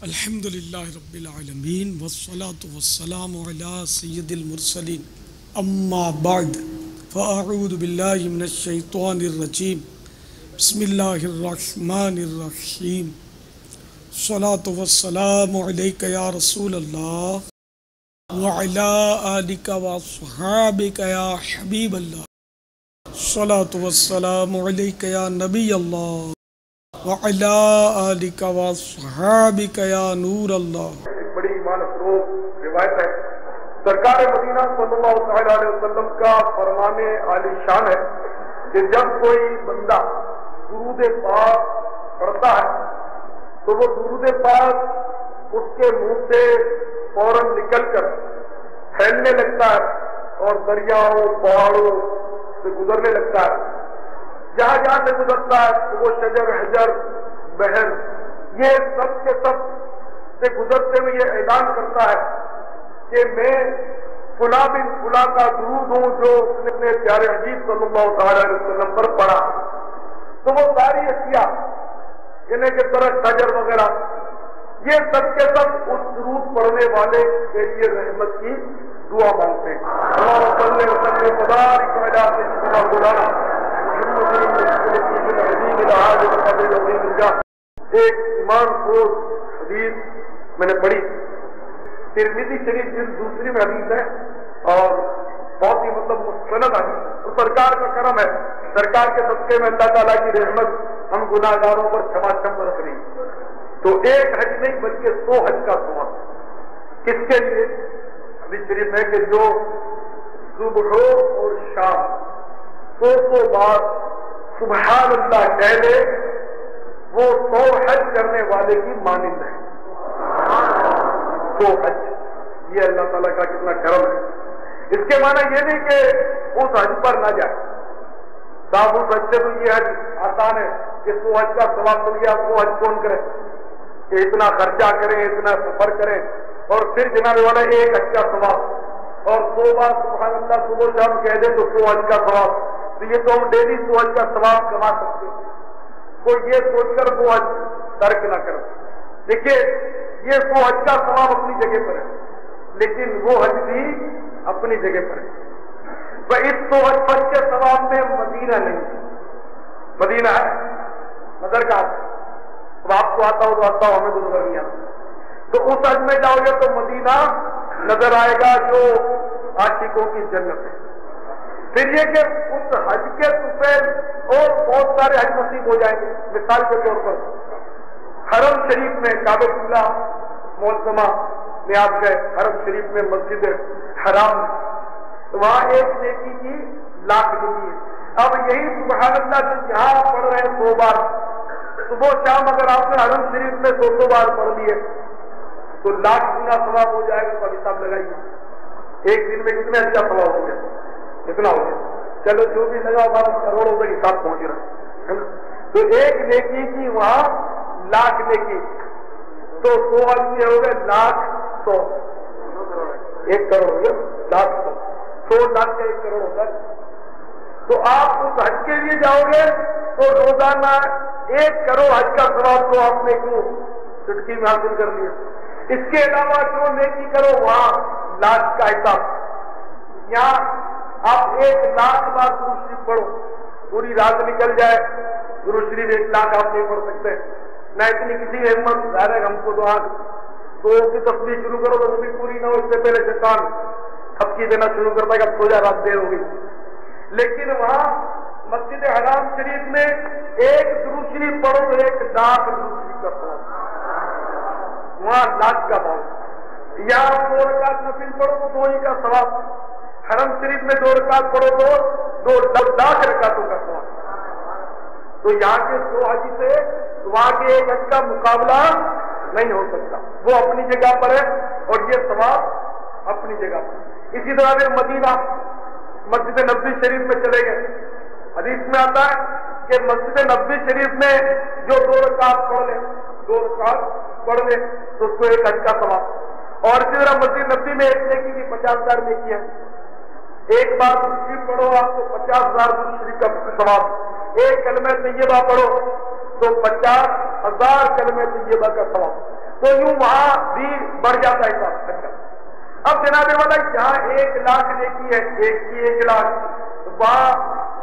الحمدللہ رب العالمین والصلاة والسلام علی سید المرسلین اما بعد فاعوذ باللہ من الشیطان الرجیم بسم اللہ الرحمن الرحیم الصلاة والسلام علیک یا رسول اللہ وعلی آلک واصحابک یا حبیب اللہ الصلاة والسلام علیک یا نبی اللہ وعلی آلک واصحابک یا نور اللہ۔ ایک بڑی ایمان افروز روایت ہے، سرکار مدینہ صلی اللہ علیہ وسلم کا فرمان عالی شان ہے کہ جب کوئی بندہ درود پاک پڑھتا ہے تو وہ درود پاک اس کے منہ سے فوراً نکل کر پھیلنے لگتا ہے اور دریاؤں پہاڑوں سے گزرنے لگتا ہے۔ جہاں جہاں سے گزرتا ہے تو وہ شجر حجر بحر یہ سب کے سب سے گزرتے ہوئے یہ اعلان کرتا ہے کہ میں فلاں بن فلاں کا درود ہوں جو اس نے اپنے پیارے حبیب صلی اللہ علیہ وسلم پر پڑھا۔ تو وہ ساری اشیاء یعنی کہ درخت شجر وغیرہ یہ سب کے سب اس درود پڑھنے والے کے لیے رحمت کی دعا مانگتے ہیں۔ اللہم صلی وسلم وبارک علی سیدنا مولانا ایک ایمان خور حدیث میں نے پڑھی، ترمذی شریف جلد دوسری میں حدیث ہے اور بہت ہی مستند حدیث، اور سرکار کا کرم ہے، سرکار کے صدقے میں اللہ تعالیٰ کی رحمت ہم گناہ گاروں پر چھما چھم رکھ رہی۔ تو ایک حج نہیں بلکہ 100 حج کا ثواب کس کے لیے؟ حدیث شریف ہے کہ جو صبح اور شام 100 بار سبحان اللہ کہہ لے وہ 100 حج کرنے والے کی مانند ہے۔ 100 حج، یہ اللہ تعالیٰ کا کتنا کرم ہے۔ اس کے معنی یہ نہیں کہ اس حج پر نہ جائے، صاحب اس حج سے تو یہ حج آسان ہے کہ 100 حج کا ثواب مل گیا، 100 حج کون کرے کہ اتنا خرچہ کریں، اتنا سفر کریں اور پھر جناب والا ایک حج کا ثواب اور 100 بار سبحان اللہ صبح شام کہہ دیں تو 100 حج کا ثواب، تو یہ تو ہم ڈیلی 100 حج کا ثواب کما سکتے ہیں۔ کوئی یہ سوچ کر 100 حج ترک نہ کرے۔ دیکھیے یہ 100 حج کا ثواب اپنی جگہ پر ہے لیکن وہ حج بھی اپنی جگہ پر ہے۔ تو اس 100 حج کے ثواب میں مدینہ نہیں، مدینہ ہے نظر کا، اب آپ کو آتا ہو تو آتا ہو، ہمیں تو نظر نہیں آتا، تو اس حج میں جاؤ گے تو مدینہ نظر آئے گا جو عاشقوں کی جنت ہے۔ پھر یہ کہ اس حج کے سفید اور بہت سارے حج نصیب ہو جائیں گے۔ مثال کے طور پر حرم شریف میں کعبۃ اللہ معظمہ میں آپ گئے، حرم شریف میں مسجد حرام تو وہاں ایک نیکی کی لاکھ نیکی ہے۔ اب یہی سبحان اللہ جو یہاں پڑھ رہے ہیں 100 بار، صبح شام اگر آپ نے حرم شریف میں 200 بار پڑھ لیے تو لاکھ گنا ثواب ہو جائے گا۔ تو حساب لگائیے ایک دن میں کتنے اچھا ثواب ہو گیا، کتنا ہو گیا، چلو جو بھی لگا ہمارا کروڑوں تک حساب پہنچ رہا ہے۔ تو ایک نیکی کی وہاں لاکھ نیکی، تو 100 حج کے ہو گئے لاکھ 100، 1 کروڑ ہو گیا، لاکھ 100 لاکھ کا 1 کروڑ ہوتا ہے۔ تو آپ اس حج کے لیے جاؤ گے تو روزانہ 1 کروڑ حج کا ثواب تو آپ نے کیوں چٹکی میں حاصل کر لیا۔ اس کے علاوہ جو نیکی کرو وہاں لاکھ کا حساب۔ یہاں آپ 1 لاکھ بار درود شریف پڑھو، پوری رات نکل جائے درود شریف 1 لاکھ آپ نہیں پڑھ سکتے، نہ اتنی کسی ہمت ظاہر ہے ہم کو تو کی تصویر شروع کرو تو وہ بھی پوری نہ ہو، اس سے پہلے شیطان تھپکی دینا شروع کرتا ہے کہ اب سو جا، رات دیر ہو گئی۔ لیکن وہاں مسجد حرام شریف میں 1 درود شریف پڑھو تو 1 لاکھ درود شریف کا ثواب، وہاں لاکھ کا بھاؤ۔ یہاں 2 رکعت نفل پڑھو تو 2 ہی کا ثواب، حرم شریف میں 2 رکعت پڑھو تو 2 لاکھ رکعتوں کا ثواب۔ تو یہاں کے 100 حج سے وہاں کے 1 حج کا مقابلہ نہیں ہو سکتا، وہ اپنی جگہ پر ہے اور یہ ثواب اپنی جگہ پر۔ اسی طرح پھر مدینہ مسجد نبوی شریف میں چلے گئے، حدیث میں آتا ہے کہ مسجد نبوی شریف میں جو 2 رکعت پڑھ لے، 2 رکعت پڑھ لے تو اس کو 1 حج کا ثواب۔ اور اسی طرح مسجد نبوی میں ایک نیکی کی 50,000 نیکی ہے، 1 بار درود شریف پڑھو آپ کو 50,000 درود شریف کا ثواب، 1 کلمہ طیبہ پڑھو تو 50,000 کلمہ طیبہ کا ثواب۔ تو یوں وہاں بھی بڑھ جاتا ہے حساب. اب جناب والا جہاں 1 لاکھ نیکی ہے، ایک کی 1 لاکھ، وہاں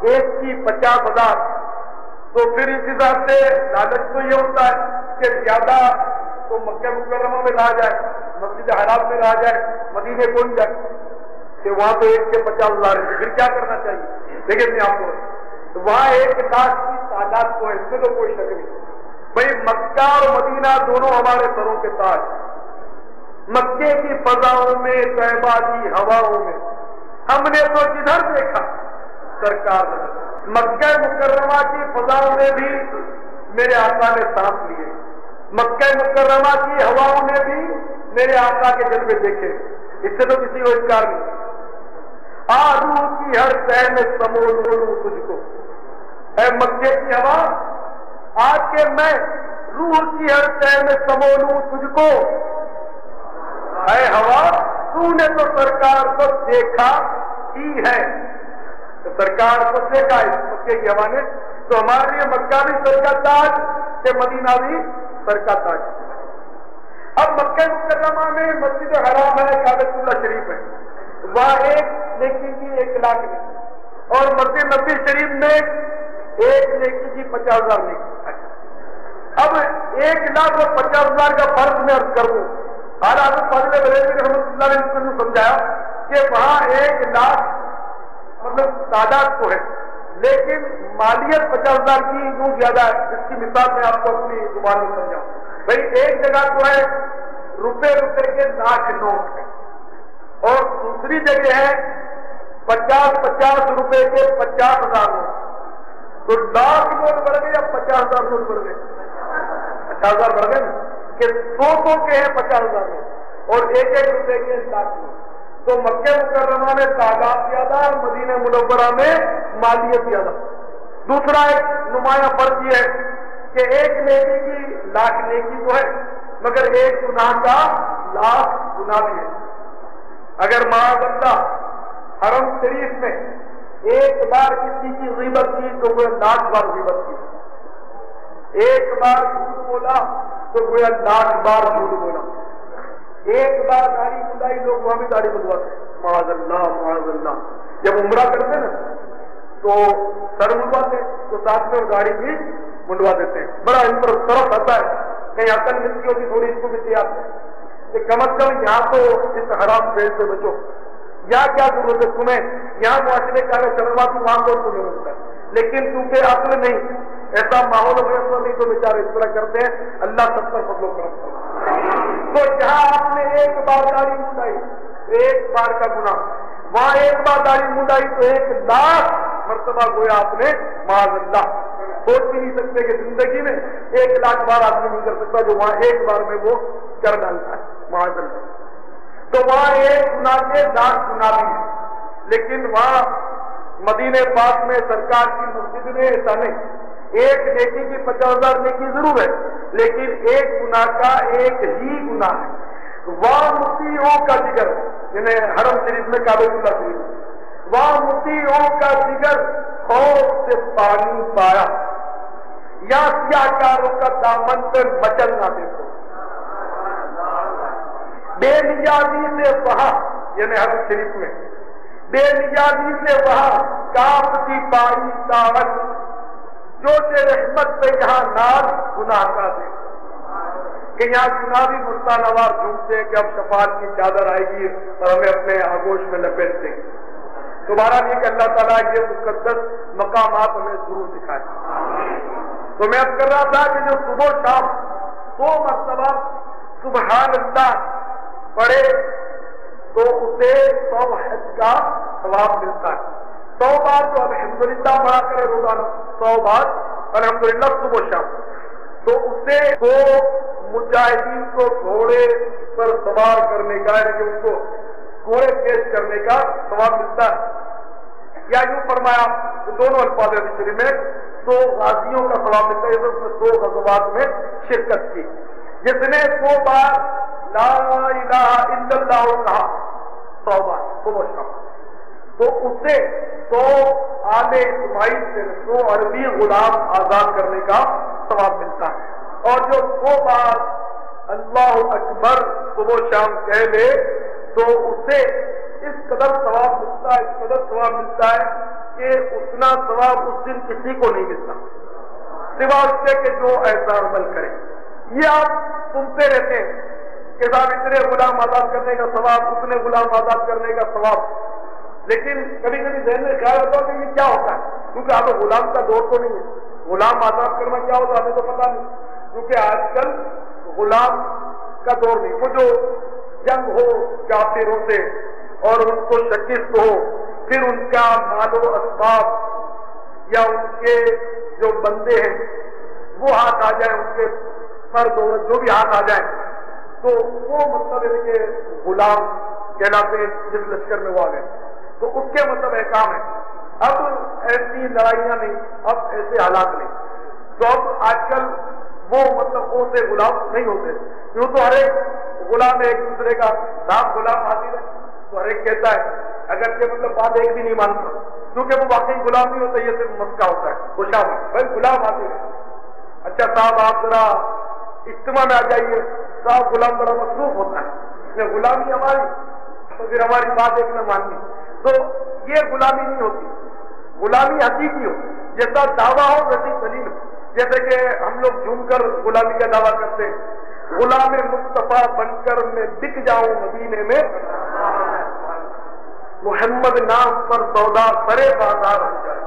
ایک کی 50,000. تو پھر اس حساب سے لالچ تو یہ ہوتا ہے کہ زیادہ تو مکہ مکرمہ میں رہا جائے، مسجد حرام میں رہا جائے، مدینے کون جائے کہ وہاں تو 1 کے 50,000 ہے. پھر کیا کرنا چاہیے؟ دیکھیں میں آپ کو وہاں 1 لاکھ کی تعداد کو ہے، اس میں تو کوئی شک نہیں. بھائی مکہ اور مدینہ دونوں ہمارے سروں کے تاج. مکے کی فضاؤں میں، طیبہ کی ہواؤں میں ہم نے تو جدھر دیکھا سرکار نے. مکہ مکرمہ کی فضاؤں میں بھی میرے آقا نے سانس لیے، مکہ مکرمہ کی ہواؤں نے بھی میرے آقا کے جلوے دیکھے. اس سے تو کسی کو انکار نہیں. روح کی ہر شے میں سمو لوں تجھ کو، اے مکے کی ہوا آج کے میں روح کی ہر شے میں سمو لوں تجھ کو. اے ہوا تو نے تو سرکار کو دیکھا ہی ہے. تو سرکار کو دیکھا اس مکے کی ہوا نے. تو ہمارے لیے مکہ بھی سر کا تاج کہ مدینہ بھی سر کا تاج. اب مکہ مکرمہ میں مسجد حرام ہے، کعبۃ اللہ شریف ہے، وہاں 1 نیکی کی 1 لاکھ نیکی، اور مسجد نبوی شریف میں 1 نیکی کی 50,000 نیکی. اب 1 لاکھ اور 50,000 کا فرق میں عرض کر دوں. حالانکہ فاضل بریلوی رحمۃ اللہ علیہ نے سمجھایا کہ وہاں 1 لاکھ مطلب تعداد تو ہے، لیکن مالیت 50,000 کی یوں زیادہ ہے. اس کی مثال میں آپ کو اپنی زبان میں سمجھاؤں. بھائی ایک جگہ تو ہے روپے کے لاکھ نوٹ ہے، اور دوسری جگہ ہے 50 روپے کے 50,000 نوٹ. تو لاکھ نوٹ بڑھ گئے یا 50,000 نوٹ بڑھ گئے؟ 50,000 بڑھ گئے نا، کہ 100 کے ہیں 50,000 نوٹ اور 1 روپے کے لاکھ نوٹ. تو مکہ مکرمہ میں تعداد زیادہ اور مدینہ منورہ میں مالیت زیادہ. دوسرا ایک نمایاں فرق یہ ہے کہ 1 نیکی کی لاکھ نیکی تو ہے، مگر 1 گناہ کا لاکھ گناہ بھی ہے. اگر معاذ اللہ حرم شریف میں 1 بار کسی کی غیبت کی تو وہ 1,00,000 بار غیبت کی، 1 بار جھوٹ بولا تو وہ 1,00,000 بار جھوٹ بولا. 1 بار داڑھی منڈائی، لوگ وہاں بھی داڑھی منڈواتے معاذ اللہ معاذ اللہ. جب عمرہ کرتے نا تو سر منڈواتے تو ساتھ میں وہ داڑھی بھی منڈوا دیتے ہیں. بڑا ان پر طرف آتا ہے، کہیں عقل ملتی ہوتی تھوڑی اس کو بھی تیار ہے کہ کم از کم یہاں تو اس حرام فیل سے بچو. یا کیا ضرورت ہے تمہیں یہاں معاشرے کا اگر چل رہا تو وہاں کو تمہیں ملتا ہے، لیکن کیونکہ عقل نہیں، ایسا ماحول وغیرہ نہیں تو بیچارے اس طرح کرتے ہیں. اللہ سب پر فضل و کرم کرتا. تو جہاں آپ نے 1 بار داڑھی منڈائی 1 بار کا گناہ، وہاں 1 بار داڑھی منڈائی تو 1,00,000 مرتبہ گویا آپ نے معاذ اللہ. سوچ بھی نہیں سکتے کہ زندگی میں 1,00,000 بار آدمی نہیں کر سکتا جو وہاں 1 بار میں وہ کر ڈالتا ہے معاذ اللہ. تو وہاں 1 گناہ کے 1,00,000 گناہ بھی ہے. لیکن وہاں مدینہ پاک میں سرکار کی مسجد میں ایسا نہیں. 1 نیکی کی 50,000 نیکی ضرور ہے، لیکن 1 گناہ کا 1 ہی گناہ ہے. وہاں مطیعوں کا جگر، یعنی حرم شریف میں کعبۃ اللہ شریف، وہاں مطیعوں کا جگر خوف سے پانی پایا، یا سیاہ کاروں کا دامن پہ مچل نہ دیکھو. بے نیازی سے وہاں، یعنی حرم شریف میں بے نیازی سے وہاں کاپتی پائی طاقت، جو کہ رحمت پہ یہاں ناز گناہ کا دے. کہ یہاں گناہ بھی مستانوار جھومتے ہیں کہ اب شفاعت کی چادر آئے گی اور ہمیں اپنے آگوش میں لپیٹ دیں گے. تمہارا نہیں کہ اللہ تعالیٰ یہ مقدس مقامات ہمیں ضرور دکھائے. تو میں اب کر رہا تھا کہ جو صبح و شام 100 مرتبہ سبحان اللہ پڑھے تو اسے 100 حج کا ثواب ملتا ہے. 100 بار تو الحمدللہ پڑھا کرے روزانہ، 100 بار الحمدللہ صبح و شام، تو اسے 100 مجاہدین کو گھوڑے پر سوار کرنے کا، یعنی کہ ان کو گھوڑے پیش کرنے کا ثواب ملتا ہے. یا یوں فرمایا دونوں الفاظ شریف میں 100 غازیوں کا ثواب ملتا ہے، اس نے 100 غزوات میں شرکت کی. جس نے 100 بار لا الہ الا اللہ کہا 100 بار صبح شام، تو اسے 100 آل اسماعیل سے 100 عربی غلام آزاد کرنے کا ثواب ملتا ہے. اور جو 100 بار اللہ اکبر صبح شام کہہ لے تو اسے اس قدر ثواب ملتا ہے، اس قدر ثواب ملتا ہے کہ اتنا ثواب اس دن کسی کو نہیں ملتا سوا اس سے کہ جو ایسا عمل کرے۔ یہ آپ سنتے رہتے ہیں کہ صاحب اتنے غلام آزاد کرنے کا ثواب، اتنے غلام آزاد کرنے کا ثواب، لیکن کبھی کبھی ذہن میں خیال ہوتا ہے کہ یہ کیا ہوتا ہے، کیونکہ اب غلام کا دور تو نہیں ہے، غلام آزاد کرنا کیا ہوتا ہے ہمیں تو پتا نہیں، کیونکہ آج کل غلام کا دور نہیں، وہ جو جنگ ہو کافروں سے اور ان کو شکست ہو، پھر ان کا مال و اسباب یا ان کے جو بندے ہیں وہ ہاتھ آ جائیں، ان کے فرد عورت جو بھی ہاتھ آ جائیں، تو وہ مطلب ہے کہ غلام کہلاتے ہیں جس لشکر میں وہ آ گئے، تو اس کے مطلب احکام ہے۔ اب ایسی لڑائیاں نہیں، اب ایسے حالات نہیں، تو اب آج کل وہ مطلب وہ سے غلام نہیں ہوتے، کیوں تو ہر ایک غلام ایک دوسرے کا صاحب غلام حاضر ہے، تو ہر ایک کہتا ہے، اگرچہ مطلب بات ایک بھی نہیں مانتا، کیونکہ وہ واقعی غلام نہیں ہوتا، یہ صرف مسکا ہوتا ہے، خوشاب ہے بھائی غلام حاضر ہے، اچھا صاحب آپ ذرا اجتماع میں آ جائیے، صاحب غلام بڑا مصروف ہوتا ہے، یہ غلامی ہماری تو پھر ہماری بات ایک نہ ماننی، تو یہ غلامی نہیں ہوتی، غلامی حقیقی ہو، جیسا دعویٰ ہو ویسی دلیل ہو، جیسے کہ ہم لوگ جھوم کر غلامی کا دعویٰ کرتے ہیں، غلام مصطفیٰ بن کر میں بک جاؤں مدینے میں، محمد نام پر سودا سرے بازار ہو جائے،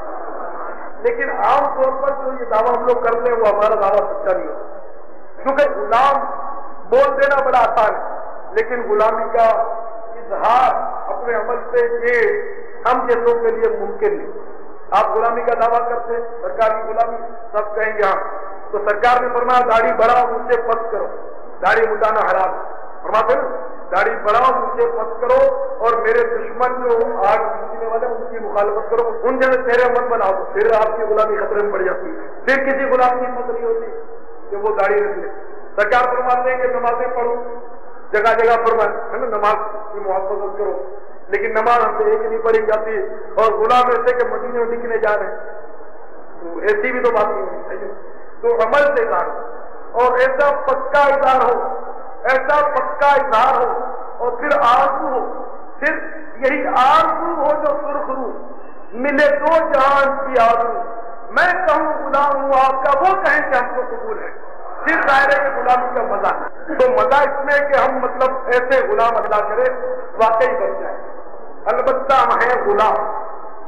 لیکن عام طور پر جو یہ دعویٰ ہم لوگ کرتے ہیں وہ ہمارا دعویٰ سچا نہیں ہوتا، کیونکہ غلام بول دینا بڑا آسان ہے، لیکن غلامی کا اظہار اپنے عمل سے یہ ہم جیسوں کے لیے ممکن نہیں۔ آپ غلامی کا دعویٰ کرتے ہیں، سرکاری غلامی، سب کہیں گے ہاں، تو سرکار نے فرمایا داڑھی بڑھاؤ مجھے پس کرو، داڑھی مٹانا حرام، فرماتے ہیں داڑھی بڑھاؤ مجھے پس کرو، اور میرے دشمن جو آگ سینے والے ان کی مخالفت کرو، ان جیسے چہرے من بناؤ، پھر آپ کی غلامی خطرے میں پڑ جاتی ہے، پھر کسی غلام کی ہمت نہیں ہوتی کہ وہ داڑھی رکھ لے۔ سرکار فرماتے ہیں کہ نمازیں پڑھو، جگہ جگہ فرمائے ہے نا نماز کی محافظت کرو، لیکن نماز ہم سے ایک نہیں پڑھی جاتی، اور غلام ایسے کہ مدینے میں لکھنے جا رہے ہیں، تو ایسی بھی تو بات نہیں ہونی چاہیے، تو عمل سے اظہار ہو، اور ایسا پکا اظہار ہو، ایسا پکا اظہار ہو، اور پھر آرزو ہو، پھر یہی آرزو ہو جو سرخ رو ملے دو جہان کی آرزو، میں کہوں غلام ہوں آپ کا، وہ کہیں کہ ہم کو قبول ہے، پھر ظاہر ہے کہ غلامی کا مزہ ہے، تو مزہ اس میں کہ ہم مطلب ایسے غلام اللہ کرے واقعی بن جائے، البتہ ہم ہیں غلام،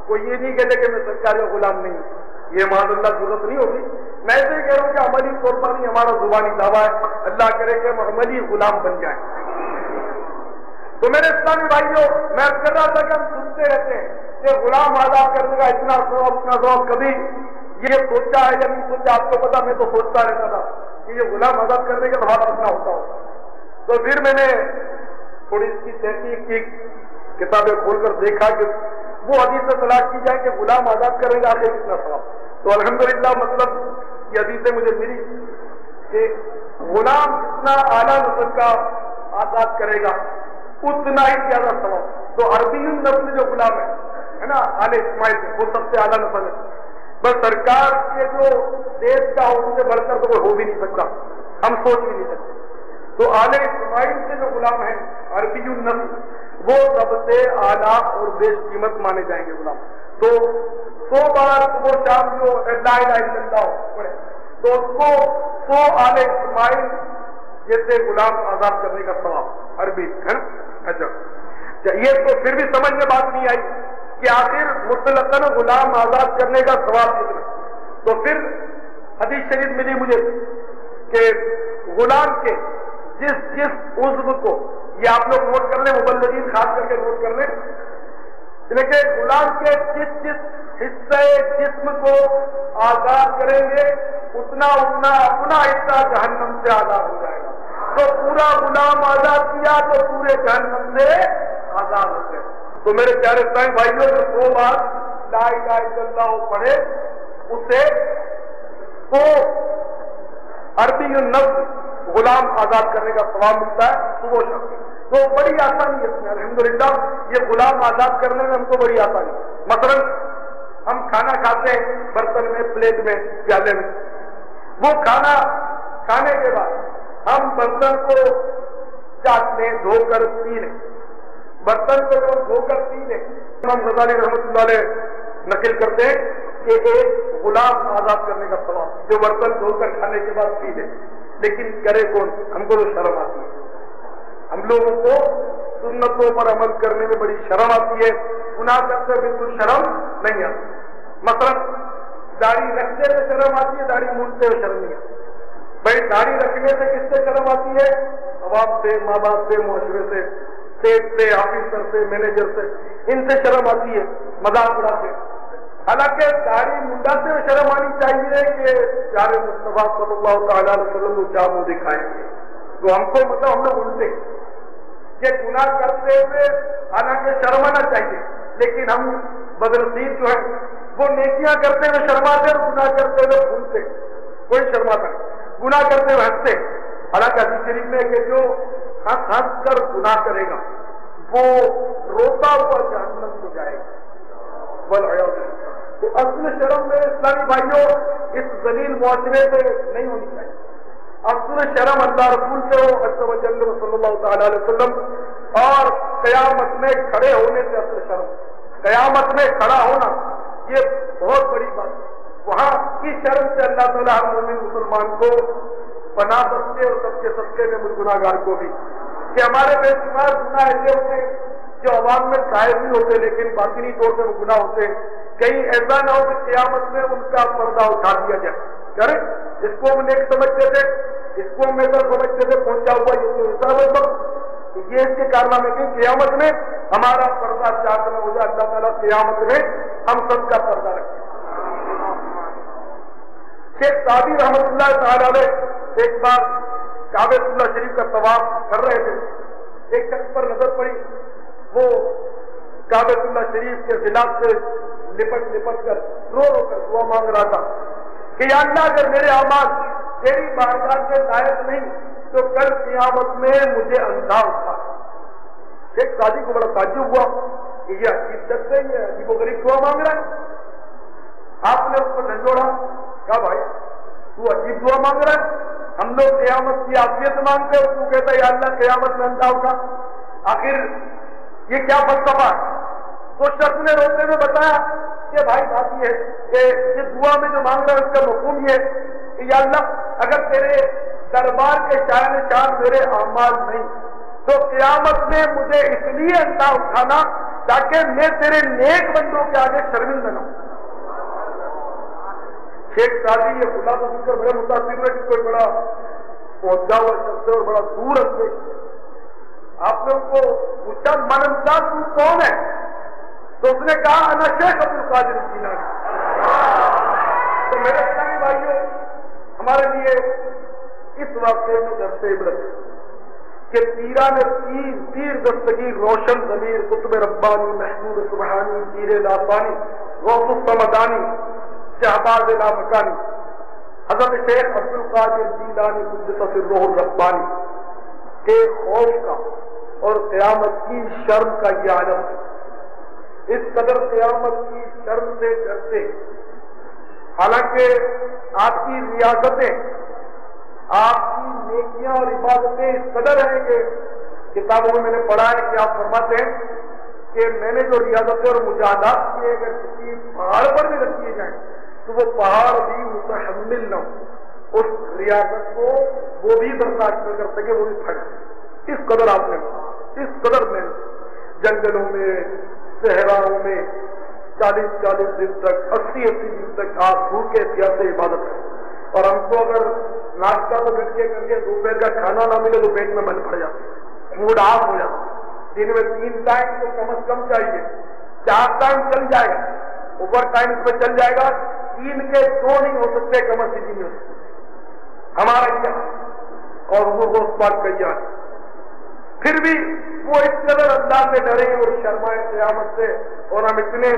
کوئی یہ نہیں کہتے کہ میں سرکاری غلام نہیں ہوں، یہ معاذ اللہ ضرورت نہیں ہوگی، میں ایسے ہی کہہ رہا ہوں کہ عملی طور پر نہیں، ہمارا زبانی دعویٰ ہے، اللہ کرے کہ ہم عملی غلام بن جائیں۔ تو میرے اسلامی بھائیوں، میں کر رہا تھا کہ ہم سنتے رہتے ہیں کہ غلام آزاد کرنے کا اتنا ثواب، کبھی یہ سوچا ہے یا نہیں سوچا، آپ کو پتا، میں تو سوچتا رہتا تھا کہ یہ غلام آزاد کرنے کا ثواب کتنا ہوتا ہو، تو پھر میں نے تھوڑی اس کی تحقیق کی، کتابیں کھول کر دیکھا کہ وہ حدیث تلاش کی جائے کہ غلام آزاد کرنے کا آخر کتنا ثواب، تو الحمدللہ مطلب یہ حدیثیں مجھے ملی کہ غلام جتنا اعلیٰ نسل کا آزاد کرے گا اتنا ہی زیادہ ثواب، تو عربی نسل جو غلام ہے نا آل اسماعیل سے، وہ سب سے اعلیٰ نسل ہے، بس سرکار کے جو دیش کا ہو ان سے بڑھ کر تو کوئی ہو بھی نہیں سکتا، ہم سوچ بھی نہیں سکتے، تو آل اسماعیل سے جو غلام ہیں عربی النسل، وہ سب سے اعلیٰ اور بیش قیمت مانے جائیں گے غلام، تو 100 بار صبح شام جو لا الہ الا اللہ پڑھے تو اس کو 100 آل اسماعیل جیسے غلام آزاد کرنے کا ثواب عربی ہے نا۔ اچھا یہ تو پھر بھی سمجھ میں بات نہیں آئی کہ آخر مطلقاً غلام آزاد کرنے کا ثواب کتنا، تو پھر حدیث شریف ملی مجھے کہ غلام کے جس عضو کو، یہ آپ لوگ نوٹ کر لیں، مبلغین خاص کر کے نوٹ کر لیں، لیکن غلام کے جس حصے جسم کو آزاد کریں گے اتنا اپنا حصہ جہنم سے آزاد ہو جائے گا، تو پورا غلام آزاد کیا تو پورے جہنم سے آزاد ہو گئے۔ تو میرے پیارے اسلامی بھائیوں، جو 100 بار لا الہ الا اللہ پڑھے اسے 100 عربی النفس غلام آزاد کرنے کا ثواب ملتا ہے صبح و شام، تو بڑی آسانی ہے اس میں الحمدللہ، یہ غلام آزاد کرنے میں ہم کو بڑی آسانی، مثلا ہم کھانا کھاتے ہیں برتن میں، پلیٹ میں، پیالے میں، وہ کھانا کھانے کے بعد ہم برتن کو چاٹنے دھو کر پی لیں، برتن کو جو دھو کر پی لیں. امام غزالی رحمۃ اللہ علیہ نقل کرتے ہیں کہ ایک غلام آزاد کرنے کا ثواب جو برتن دھو کر کھانے کے بعد پی لے. لیکن کرے کون؟ ہم کو تو شرم آتی ہے. ہم لوگوں کو سنتوں پر عمل کرنے میں بڑی شرم آتی ہے، گناہ کرتے بالکل شرم نہیں آتی. مثلا داڑھی رکھتے ہوئے شرم آتی ہے، داڑھی مونڈتے ہوئے شرم نہیں آتی. بھائی داڑھی رکھنے سے کس سے شرم آتی ہے؟ عوام سے، ماں باپ سے، معاشرے سے، سیٹ سے، آفیسر سے، مینیجر سے، ان سے شرم آتی ہے مذاق اڑاتے. حالانکہ داڑھی منڈا سے شرم آنی چاہیے کہ پیارے مصطفیٰ صلی اللہ تعالیٰ علیہ وسلم کو کیا منہ دکھائیں گے. تو ہم کو مطلب ہم لوگ الٹے کہ گناہ کرتے ہوئے حالانکہ شرم آنا چاہیے، لیکن ہم بدنصیب جو ہے وہ نیکیاں کرتے ہوئے شرماتے اور گناہ کرتے ہوئے بھولتے. کوئی شرماتا نہیں، گناہ کرتے ہوئے ہنستے. حالانکہ حدیث شریف میں کہ جو ہنس ہنس کر گناہ کرے گا وہ روتا ہوا جہنم کو جائے گا. تو اصل شرم میں اسلامی بھائیوں اس ذلیل معاشرے سے نہیں ہونی چاہیے. اصل شرم اللہ رسول سے ہو عز و جل صلی اللہ تعالیٰ علیہ وسلم، اور قیامت میں کھڑے ہونے سے اصل شرم، قیامت میں کھڑا ہونا یہ بہت بڑی بات ہے. وہاں کی شرم سے اللہ تعالیٰ ہر مومن مسلمان کو پناہ بخشے اور سب کے صدقے میں گناہ گار کو بھی، کہ ہمارے بے شمار گناہ ایسے ہوتے ہیں جو عوام میں ظاہر نہیں ہوتے لیکن باطنی طور پر وہ گناہ ہوتے ہیں. کہیں ایسا نہ ہو کہ قیامت میں ان کا پردہ اٹھا دیا جائے. کرے اس کو ہم نیک سمجھتے تھے، اس کو ہم ایسا سمجھتے تھے پہنچا ہوا یہ تو یہ اس کے کارنامے کہ قیامت میں ہمارا پردہ چاک نہ ہو جائے. اللہ تعالیٰ قیامت میں ہم سب کا پردہ رکھے. شیخ سعدی رحمۃ اللہ تعالیٰ علیہ ایک بار کعبۃ اللہ شریف کا طواف کر رہے تھے. ایک شخص پر نظر پڑی، وہ کعبۃ اللہ شریف کے غلاف سے لپٹ کر رو کر دعا مانگ رہا تھا کہ یا اللہ اگر میرے اعمال تیری بارگاہ کے لائق نہیں تو کل قیامت میں مجھے اندھا اٹھا. شیخ سعدی کو بڑا تعجب ہوا کہ یہ عجیب شخص ہے، یہ عجیب و غریب دعا مانگ رہا ہے. آپ نے اس کو جھنجھوڑا، کہا بھائی تو عجیب دعا مانگ رہا ہے، ہم لوگ قیامت کی عافیت مانگتے ہیں، تو کہتا ہے یا اللہ قیامت میں اندھا اٹھا. آخر یہ کیا فلسفہ ہے؟ تو شخص نے روتے ہوئے بتایا کہ بھائی بات یہ ہے کہ یہ دعا میں جو مانگ رہا ہے اس کا مفہوم یہ ہے کہ یا اللہ اگر تیرے دربار کے شاعر شان میرے اعمال نہیں تو قیامت میں مجھے اس لیے اندھا اٹھانا تاکہ میں تیرے نیک بندوں کے آگے شرمندہ نہ ہوں. شیخ سعدی یہ خدا تو سن کر بڑے متاثر ہوئے کہ کوئی بڑا پہنچا ہوا شخص ہے اور بڑا دور اندیش. آپ نے ان کو پوچھا من امداد تو کون ہے؟ تو اس نے کہا انا شیخ عبد القادر الجیلانی. تو میرے اسلامی بھائیوں ہمارے لیے اس واقعے میں درس عبرت ہے کہ پیران پیر دستگیر روشن ضمیر قطب ربانی محمود سبحانی پیر لاسانی غوث الصمدانی شہباز لامکانی حضرت شیخ عبد القادر الجیلانی قدس سرہ الربانی کے خوف کا اور قیامت کی شرم کا یہ عالم ہے. اس قدر قیامت کی شرم سے ڈرتے، حالانکہ آپ کی ریاستیں، آپ کی نیکیاں اور عبادتیں اس قدر ہیں کہ کتابوں میں نے پڑھا ہے کہ آپ فرماتے ہیں کہ میں نے جو ریاستیں اور مجاہدات کیے اگر کسی پہاڑ پر بھی رکھ دیے جائیں تو وہ پہاڑ بھی متحمل نہ ہو، اس ریاست کو وہ بھی برداشت نہ کر سکے، وہ بھی پھٹ. اس قدر آپ نے، اس قدر میں جنگلوں میں صحراؤں میں 40 دن تک 80 دن تک آپ بھوکے پیاسے عبادت کریں. اور ہم کو اگر ناشتہ تو گٹ کے کر کے دوپہر کا کھانا نہ ملے تو پیٹ میں من پڑ جاتا، موڈ آف ہو جاتا. دن میں 3 ٹائم تو کم از کم چاہیے، 4 ٹائم چل جائے گا، اوور ٹائم اس میں چل جائے گا، 3 کے 2 نہیں ہو سکتے کم از کم میں ہمارا کیا اور وہ روز بات کہی جائے. پھر بھی وہ اس قدر اللہ سے ڈرے اور شرمائے قیامت سے، اور ہم اتنے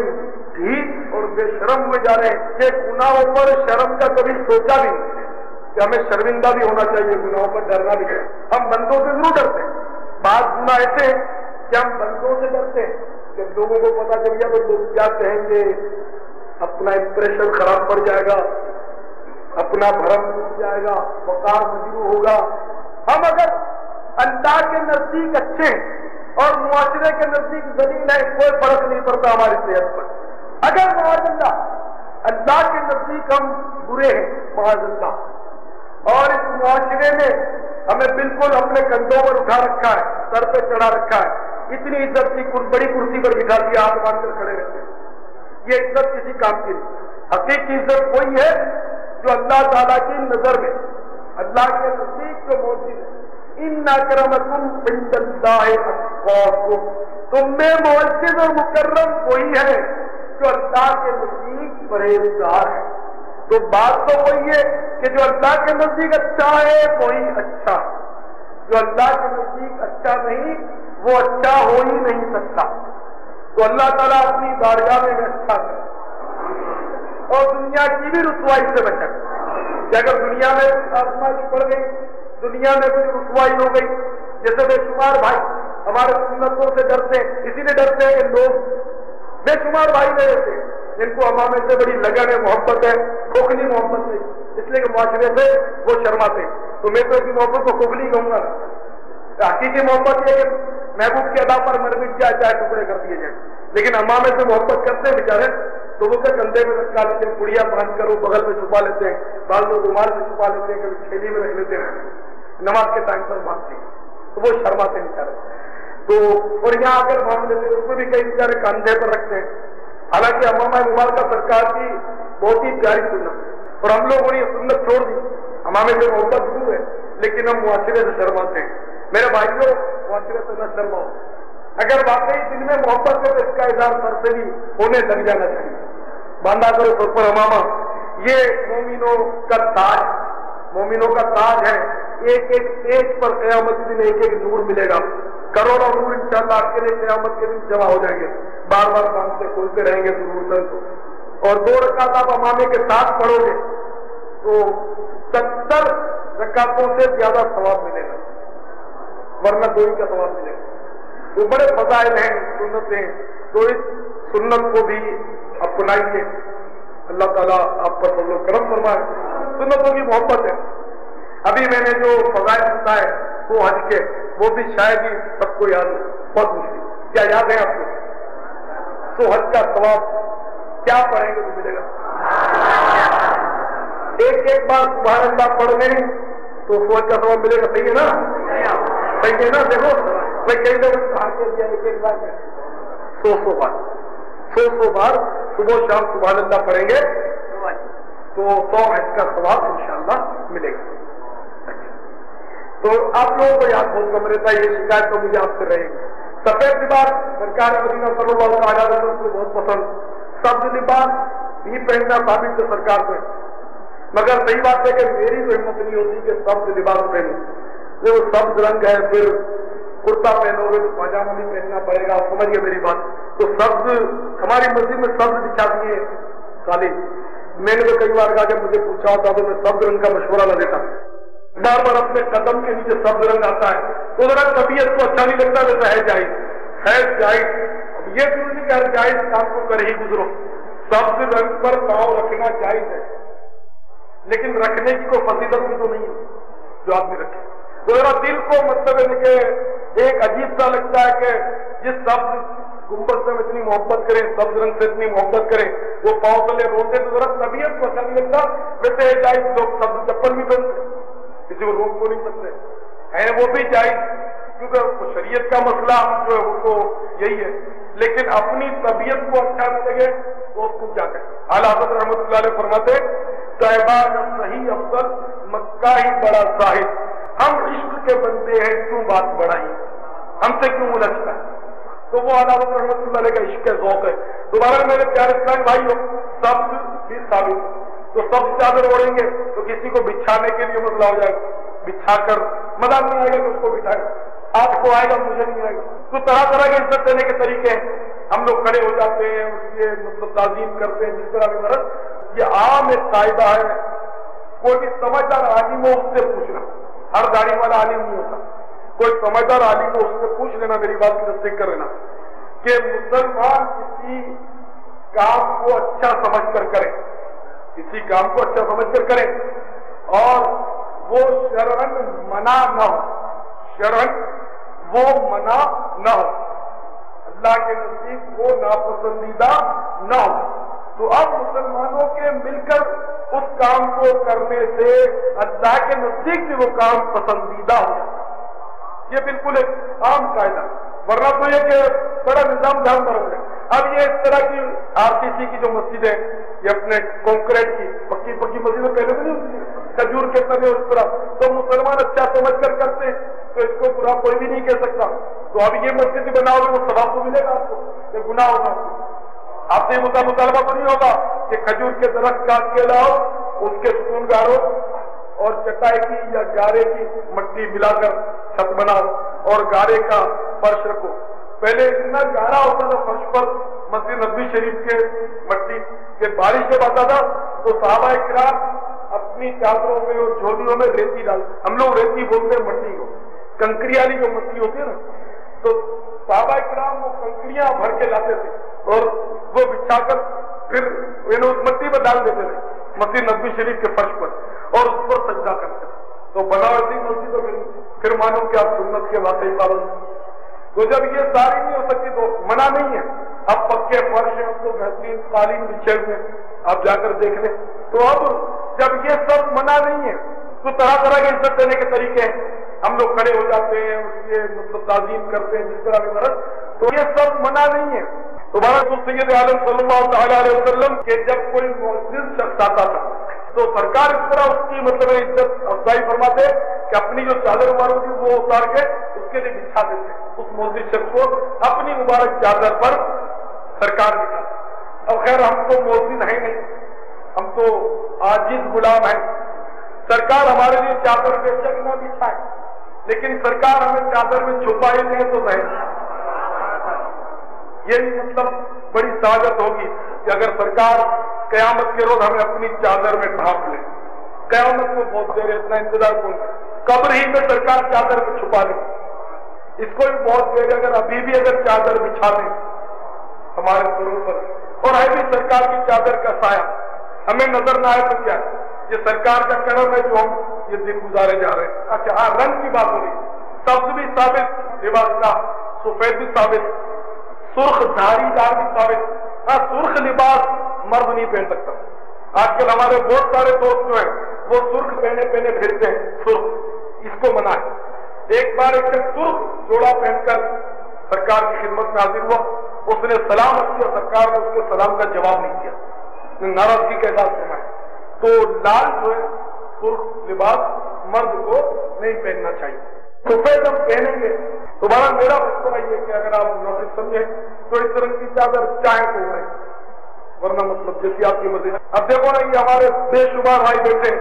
ڈھیٹ اور بے شرم ہوئے جا رہے ہیں کہ گناہوں پر شرم کا کبھی سوچا بھی نہیں کہ ہمیں شرمندہ بھی ہونا چاہیے، گناہوں پر ڈرنا بھی چاہیے. ہم بندوں سے ضرور ڈرتے ہیں، بعض گناہ ایسے ہیں کہ ہم بندوں سے ڈرتے ہیں کہ لوگوں کو پتا چل گیا تو لوگ کیا کہیں گے، اپنا امپریشن خراب پڑ جائے گا، اپنا بھرم ٹوٹ جائے گا، وقار مجروح ہوگا، ہم اگر اللہ کے نزدیک اچھے ہیں اور معاشرے کے نزدیک ذلیل ہیں، کوئی فرق نہیں پڑتا ہماری صحت پر. اگر معاذ اللہ کے نزدیک ہم برے ہیں معاذ اللہ، اور اس معاشرے نے ہمیں بالکل اپنے کندھوں پر اٹھا رکھا ہے، سر پہ چڑھا رکھا ہے، اتنی عزت کی بڑی کرسی پر بٹھا دیا، ہاتھ باندھ کر کھڑے رہتے ہیں، یہ عزت کسی کام کی نہیں. حقیقی عزت وہی ہے جو اللہ تعالیٰ کی نظر میں، اللہ کے نزدیک جو موجود ہے. ان اکرمکم عند اللہ اتقاکم، تم میں معزز اور مکرم وہی ہے جو اللہ کے نزدیک پرہیزگار ہے. تو بات تو وہی ہے کہ جو اللہ کے نزدیک اچھا ہے وہی اچھا، جو اللہ کے نزدیک اچھا نہیں وہ اچھا ہو ہی نہیں سکتا. تو اللہ تعالیٰ اپنی بارگاہ میں اچھا کرے اور دنیا کی بھی رسوائی سے بچے. کہ اگر دنیا میں آزمائش پڑ گئی، دنیا میں کوئی رسوائی ہو گئی، جیسے بے شمار بھائی ہمارے سنتوں سے ڈرتے ہیں، اسی لیے ڈرتے ہیں کہ لوگ بے شمار بھائی میرے تھے جن کو امامے سے بڑی لگن ہے، محبت ہے، کھوکھلی محبت ہے، اس لیے کہ معاشرے سے وہ شرماتے. تو میں تو اس محبت کو کھوکھلی کہوں گا. حقیقی محبت یہ کہ محبوب کی ادا پر مر مٹ جائے، چاہے ٹکڑے کر دیے جائیں. لیکن امامے سے محبت کرتے ہیں بیچارے، تو وہ کیا کندھے میں رکھا لیتے ہیں، پڑیا باندھ کر وہ بغل میں چھپا لیتے ہیں، بعض لوگ رومال میں چھپا لیتے ہیں، کبھی تھیلی میں رکھ لیتے ہیں، نماز کے ٹائم پر مانگتے ہیں، تو وہ شرماتے ہیں بیچارے. تو اور یہاں آ کر مانگ لیتے ہیں، اس میں بھی کئی بیچارے کندھے پر رکھتے ہیں. حالانکہ امامہ مبارکہ سرکار کی بہت ہی پیاری سنت، اور ہم لوگوں نے یہ سنت چھوڑ دی. امامے سے محبت دور ہے لیکن ہم معاشرے سے شرماتے ہیں. میرے بھائیوں، معاشرے سے نہ شرماؤ. اگر واقعی دل میں محبت ہے تو اس کا اظہار سر سے بھی ہونے لگ جانا چاہیے. باندھا کرو سر پر امامہ. یہ مومنوں کا تاج، مومنوں کا تاج ہے. ایک ایک ایج پر قیامت کے دن ایک ایک نور ملے گا. کروڑوں نور انشاءاللہ آپ کے لیے قیامت کے دن جمع ہو جائیں گے. بار بار کام سے کھولتے رہیں گے ضرور کو. اور 2 رکعت آپ امامے کے ساتھ پڑھو گے تو 70 رکعتوں سے زیادہ ثواب ملے گا، ورنہ 2 ہی کا ثواب ملے گا. وہ بڑے فضائل ہیں سنتیں، تو اس سنت کو بھی اپنائیے. اللہ تعالیٰ آپ پر فضل و کرم فرمائے. سنتوں کی محبت ہے. ابھی میں نے جو فضائل بتائے وہ حج کے، وہ بھی شاید ہی سب کو یاد ہو. بہت مشکل. کیا یاد ہے آپ کو؟ تو حج کا ثواب کیا پڑھیں گے تو ملے گا. ایک بار سبحان اللہ پڑھ لیں تو حج کا ثواب ملے گا. صحیح ہے نا؟ صحیح ہے نا؟ دیکھو میں کئی لوگوں نے کہا دیا ایک بار میں 100 بار صبح شام سبحان اللہ پڑھیں گے تو 100 حج کا ثواب انشاءاللہ ملے گا. تو آپ لوگوں کو یاد بہت کم رہتا ہے، یہ شکایت تو مجھے آپ سے رہے گی. سفید لباس سرکار مدینہ صلی اللہ علیہ وسلم کو بہت پسند. سبز لباس بھی پہننا ثابت ہے سرکار پہ، مگر صحیح بات ہے کہ میری تو ہمت نہیں ہوتی کہ سبز لباس پہنوں. جو سبز رنگ ہے، پھر کرتا پہنو گے تو پاجامہ بھی پہننا پڑے گا. سمجھ گئے میری بات؟ تو سبز ہماری مسجد میں سبز بچھا دیے خالی. میں نے تو کئی بار کہا کہ مجھے پوچھا ہوتا تو میں سبز رنگ کا مشورہ نہ دیتا. بار بار اپنے قدم کے نیچے سبز رنگ آتا ہے تو ذرا طبیعت کو اچھا نہیں لگتا. ویسا ہے جائز، ہے جائز. اب یہ ضرور نہیں کہ جائز کام کو کر ہی گزرو. سبز رنگ پر پاؤں رکھنا جائز ہے، لیکن رکھنے کی کوئی فضیلت بھی تو نہیں ہے جو آدمی رکھے. تو ذرا دل کو مطلب ہے کہ ایک عجیب سا لگتا ہے کہ جس سبز گنبد سے اتنی محبت کریں، سبز رنگ سے اتنی محبت کریں، وہ پاؤں تلے روتے تو ذرا طبیعت کو اچھا نہیں لگتا. ویسے ہے جائز. لوگ سبز چپل بھی پہنتے، کسی کو روک کو نہیں سکتے ہیں، وہ بھی جائز کیونکہ شریعت کا مسئلہ جو ہے وہ تو یہی ہے. لیکن اپنی طبیعت کو اچھا نہ لگے تو اس کو کیا کریں. اعلیٰ حضرت رحمۃ اللہ علیہ فرماتے طیبہ صحیح افضل مکہ ہی بڑا زاہد. ہم عشق کے بندے ہیں، کیوں بات بڑھائی، ہم سے کیوں الجھتا ہے. تو وہ اعلیٰ حضرت رحمۃ اللہ علیہ کا عشق ذوق ہے. دوبارہ میرے پیارے اسلامی بھائیوں، سب بھی ثابت. تو سب چادر اوڑھیں گے تو کسی کو بچھانے کے لیے مسئلہ ہو جائے گا، بچھا کر مزہ نہیں آئے گا تو اس کو بٹھائے گا. آپ کو آئے گا، مجھے نہیں آئے گا. تو طرح طرح کے عزت دینے کے طریقے ہیں. ہم لوگ کھڑے ہو جاتے ہیں، اس کی مطلب تعظیم کرتے ہیں جس طرح بھی مرض. یہ عام ایک قاعدہ ہے، کوئی بھی سمجھدار عالم ہو اس سے پوچھنا. ہر داڑھی والا عالم نہیں ہوتا. کوئی سمجھدار عالم ہو اس سے پوچھ لینا. میری بات کی تصدیق کر لینا کہ مسلمان کسی کام کو اچھا سمجھ کر کرے، کسی کام کو اچھا سمجھ کر کریں اور وہ شرعن منع نہ ہو، شرعن وہ منع نہ ہو، اللہ کے نزدیک وہ ناپسندیدہ نہ ہو، تو اب مسلمانوں کے مل کر اس کام کو کرنے سے اللہ کے نزدیک بھی وہ کام پسندیدہ ہو جاتا ہے۔ یہ بالکل ایک عام قاعدہ، ورنہ تو یہ کہ بڑا نظام جان پر ہو گیا۔ اب یہ اس طرح کی RCC کی جو مسجد ہے، یہ اپنے کنکریٹ کی پکی مسجدیں پہلے بھی نہیں ہوتی، کھجور کے تنے اس طرح، تو مسلمان اچھا سمجھ کر کرتے ہیں تو اس کو برا کوئی بھی نہیں کہہ سکتا۔ تو اب یہ مسجد بناؤ گے وہ ثواب تو ملے گا آپ کو، یہ گناہ ہوگا آپ سے مطالبہ تو نہیں ہوگا کہ کھجور کے درخت کاٹ کے لاؤ، اس کے ستون گاڑو اور چٹائی کی یا گارے کی مٹی ملا کر چھت بناؤ اور گارے کا فرش رکھو۔ پہلے اتنا گارا ہوتا تھا فرش پر مسجد نبوی شریف کے مٹی کے، بارش جب آتا تھا تو صحابہ کرام اپنی چادروں میں اور جھولیوں میں ریتی ڈال، ہم لوگ ریتی بولتے ہیں مٹی کو، کنکری والی جو مٹی ہوتی ہے نا، تو صحابہ کرام وہ کنکریاں بھر کے لاتے تھے اور وہ بچھا کر پھر اس مٹی پر ڈال دیتے تھے مسجد نبوی شریف کے فرش پر اور اس پر سجدہ کرتے تھے۔ تو بناوٹی مسجد تو پھر مانو کہ آپ سنت کے واقعی پابند۔ تو جب یہ ساری نہیں ہو سکتی تو منع نہیں ہے، اب پکے فرش ہیں، اس کو بہترین قالین بچھے ہوئے آپ جا کر دیکھ لیں۔ تو اب جب یہ سب منع نہیں ہے تو طرح طرح کی عزت دینے کے طریقے ہیں، ہم لوگ کھڑے ہو جاتے ہیں، اس کی مطلب تعظیم کرتے ہیں جس طرح بھی مرض، تو یہ سب منع نہیں ہے۔ تمہارا تو سید عالم صلی اللہ تعالیٰ علیہ وسلم کہ جب کوئی معزز شخص آتا تھا تو سرکار اس طرح اس کی مطلب عزت افزائی فرماتے کہ اپنی جو چادر مبارک تھی وہ اتار کے اس کے لیے بچھا دیتے، اس معزز شخص کو اپنی مبارک چادر پر سرکار بچھاتے۔ اب خیر ہم تو معزز ہیں نہیں، ہم تو عاجز غلام ہیں، سرکار ہمارے لیے چادر بے شک نہ بچھائے، لیکن سرکار ہمیں چادر میں چھپائے نہیں تو ظاہر یہی مطلب بڑی سعادت ہوگی کہ اگر سرکار قیامت کے روز ہمیں اپنی چادر میں ڈھانپ لے۔ قیامت کو بہت دیر اتنا انتظار کون، قبر ہی میں سرکار چادر میں چھپا لے، اس کو بھی بہت دیر، اگر ابھی بھی اگر چادر بچھا لیں ہمارے سروں پر اور ہے بھی سرکار کی چادر کا سایہ ہمیں نظر نہ آئے تو کیا، یہ سرکار کا کرم ہے جو ہم یہ دن گزارے جا رہے ہیں۔ اچھا ہاں، رنگ کی بات ہو رہی، سبز بھی ثابت لباس کا، سفید بھی ثابت، سرخ دھاری دار بھی ثابت۔ ہاں، سرخ لباس مرد نہیں پہن سکتا۔ آج کل ہمارے بہت سارے دوست جو ہیں وہ سرخ پہنے پھرتے ہیں، سرخ، اس کو منع ہے۔ ایک بار ایک سرخ جوڑا پہن کر سرکار کی خدمت میں حاضر ہوا، اس نے سلام کیا، سرکار نے اس کے سلام کا جواب نہیں کیا، ناراضگی کا احساس کرنا ہے۔ تو لال جو ہے سرخ لباس مرد کو نہیں پہننا چاہیے۔ سفید ہم پہنیں گے تو میرا مشورہ یہ کہ اگر آپ مناسب سمجھیں تو اس رنگ کی چادر چاہے تو ہے، ورنہ مطلب جیسی آپ کی مرضی۔ اب دیکھو نا، یہ ہمارے بے شمار بھائی بیٹھے